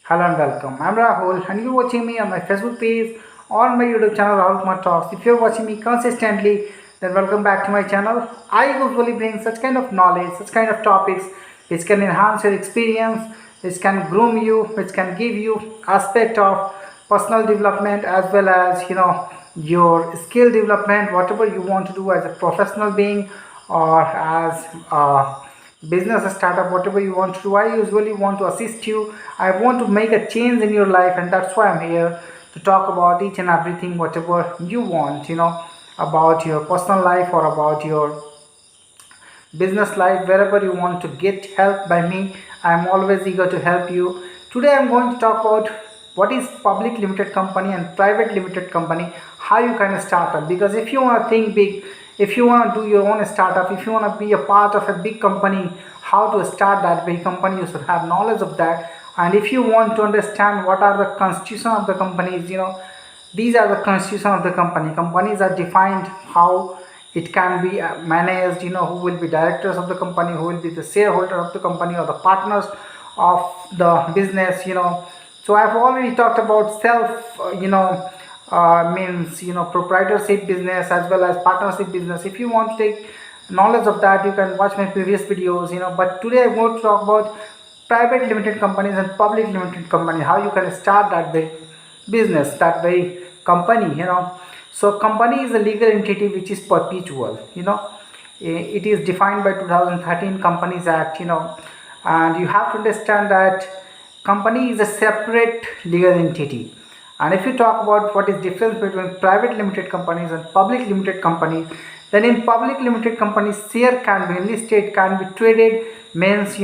Hello and welcome. I'm Rahul and you're watching me on my Facebook page or my YouTube channel Rahul Kumar Talks. If you're watching me consistently, then welcome back to my channel. I usually bring such kind of knowledge, such kind of topics which can enhance your experience, which can groom you, which can give you aspect of personal development as well as your skill development, whatever you want to do as a professional being or as a business startup, whatever you want to do. I usually want to assist you. I want to make a change in your life, and that's why I'm here to talk about each and everything whatever you want, about your personal life or about your business life. Wherever you want to get help by me, I'm always eager to help you. Today I'm going to talk about what is public limited company and private limited company, how you can start up. Because if you want to think big, if you want to do your own startup, if you want to be a part of a big company, how to start that big company, you should have knowledge of that. And if you want to understand what are the constitution of the companies, these are the constitution of the company. Companies are defined how it can be managed, who will be directors of the company, who will be the shareholder of the company or the partners of the business. So I've already talked about self means proprietorship business as well as partnership business. If you want to take knowledge of that, you can watch my previous videos. But today I'm going to talk about private limited companies and public limited company, how you can start that way business, that very company. So company is a legal entity which is perpetual. It is defined by 2013 Companies Act. And you have to understand that company is a separate legal entity. And if you talk about what is difference between private limited companies and public limited companies, then in public limited companies, share can be enlisted, can be traded, means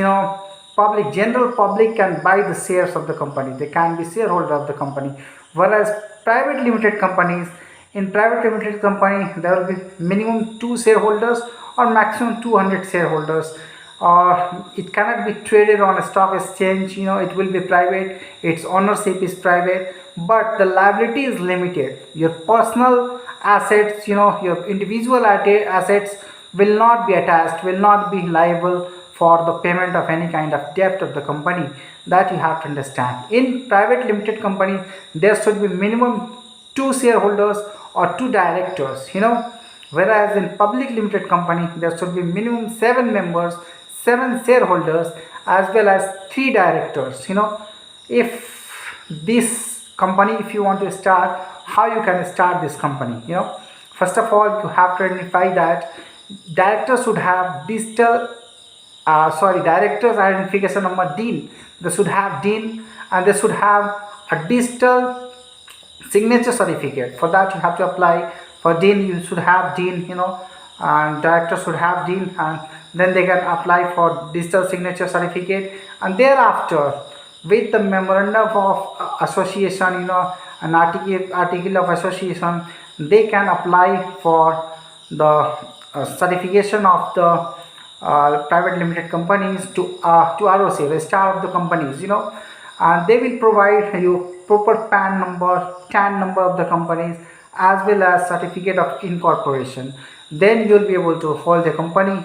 public, general public can buy the shares of the company, they can be shareholder of the company. Whereas private limited companies, in private limited company there will be minimum 2 shareholders or maximum 200 shareholders, or it cannot be traded on a stock exchange. It will be private, its ownership is private, but the liability is limited. Your personal assets, your individual assets will not be attached, will not be liable for the payment of any kind of debt of the company. That you have to understand. In private limited company, there should be minimum 2 shareholders or 2 directors. Whereas in public limited company, there should be minimum 7 members, 7 shareholders as well as 3 directors. If this company, if you want to start, how you can start this company? First of all, you have to identify that directors should have digital directors identification number, DIN. They should have DIN, and they should have a digital signature certificate. For that you have to apply for DIN. You should have DIN, and directors should have DIN, and then they can apply for digital signature certificate. And thereafter, with the memorandum of association, an article of association, they can apply for the certification of the private limited companies to ROC, registrar of the companies. And they will provide you proper PAN number, TAN number of the companies as well as certificate of incorporation. Then you will be able to hold the company.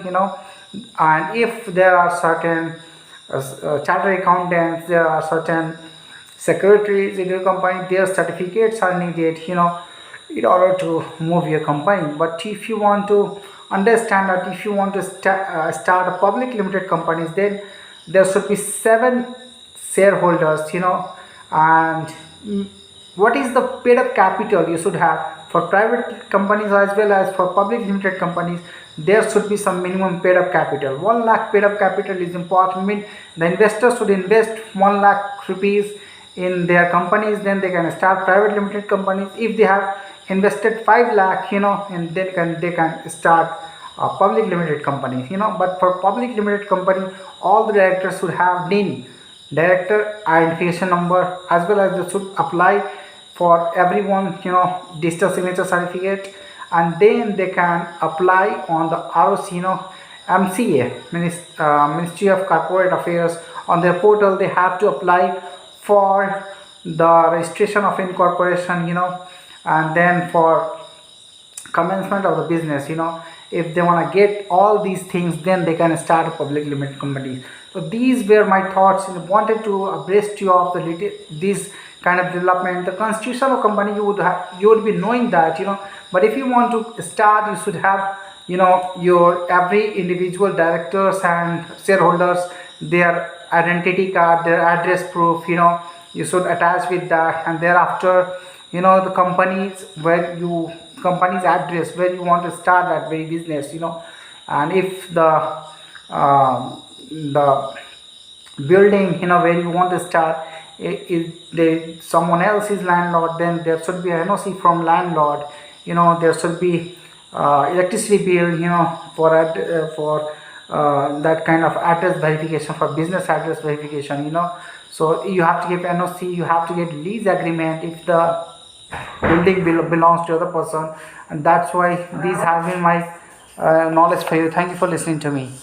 And if there are certain chartered accountants, there are certain secretaries in your company, their certificates are needed, in order to move your company. But if you want to understand that, if you want to start a public limited companies, then there should be 7 shareholders. And what is the paid up capital you should have for private companies as well as for public limited companies? There should be some minimum paid up capital. 1 lakh paid up capital is important. Mean the investors should invest 1 lakh rupees in their companies, then they can start private limited companies. If they have invested 5 lakh, and they can start public limited companies. But for public limited company, all the directors should have DIN, director identification number, as well as they should apply for everyone, digital signature certificate. And then they can apply on the ROC, MCA, Ministry of Corporate Affairs. On their portal, they have to apply for the registration of incorporation, and then for commencement of the business. If they want to get all these things, then they can start a public limited company. So these were my thoughts, and wanted to abreast you of this kind of development. The constitution of company, you would be knowing that, but if you want to start, you should have, your every individual directors and shareholders, their identity card, their address proof, you should attach with that. And thereafter, the company's address where you want to start that very business, and if the building, where you want to start, someone else is landlord, then there should be a NOC from landlord. There should be electricity bill, for that kind of address verification, for business address verification. So you have to give NOC, you have to get lease agreement if the building belongs to other person. And that's why these have been my knowledge for you. Thank you for listening to me.